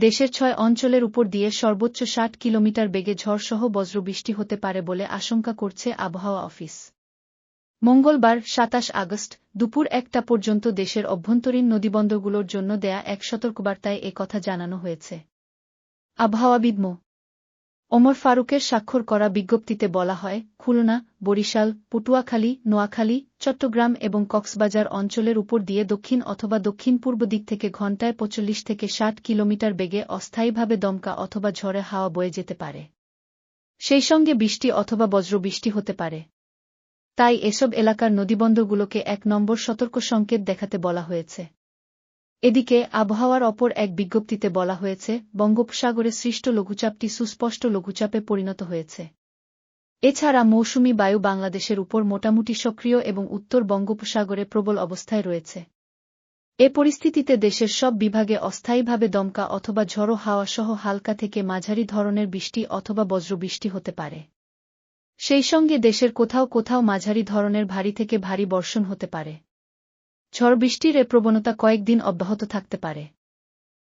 দেশের ৬ অঞ্চলের উপর দিয়ে সর্বোচ্চ ৬০ কিলোমিটার বেগে ঝড়সহ বজ্রবৃষ্টি হতে পারে বলে আশঙ্কা করছে আবহাওয়া অফিস। মঙ্গলবার ২৭ আগস্ট দুপুর ১টা পর্যন্ত দেশের অভ্যন্তরীণ নদীবন্দরগুলোর জন্য দেয়া এক সতর্কবার্তায় এ কথা জানানো হয়েছে। আবহাওয়াবিদ মো. ওমর ফারুকের স্বাক্ষর করা বিজ্ঞপ্তিতে বলা হয়, খুলনা, বরিশাল, পটুয়াখালী, নোয়াখালী, চট্টগ্রাম এবং কক্সবাজার অঞ্চলের উপর দিয়ে দক্ষিণ অথবা দক্ষিণ-পূর্ব দিক থেকে ঘণ্টায় ৪৫ থেকে ৬০ কিলোমিটার বেগে অস্থায়ীভাবে দমকা অথবা ঝড়ে হাওয়া বয়ে যেতে পারে। সেই সঙ্গে বৃষ্টি অথবা বজ্রবৃষ্টি হতে পারে। তাই এসব এলাকার নদীবন্দরগুলোকে ১ নম্বর সতর্ক সংকেত দেখাতে বলা হয়েছে। এদিকে আবহাওয়ার অপর এক বিজ্ঞপ্তিতে বলা হয়েছে, বঙ্গোপসাগরে সৃষ্ট লঘুচাপটি সুস্পষ্ট লঘুচাপে পরিণত হয়েছে। এছাড়া মৌসুমি বায়ু বাংলাদেশের উপর মোটামুটি সক্রিয় এবং উত্তর বঙ্গোপসাগরে প্রবল অবস্থায় রয়েছে। এ পরিস্থিতিতে দেশের সব বিভাগে অস্থায়ীভাবে দমকা অথবা ঝড়ো হাওয়া সহ হালকা থেকে মাঝারি ধরনের বৃষ্টি অথবা বজ্রবৃষ্টি হতে পারে। সেই সঙ্গে দেশের কোথাও কোথাও মাঝারি ধরনের ভারী থেকে ভারী বর্ষণ হতে পারে। ঝড় বৃষ্টির এ প্রবণতা কয়েকদিন অব্যাহত থাকতে পারে।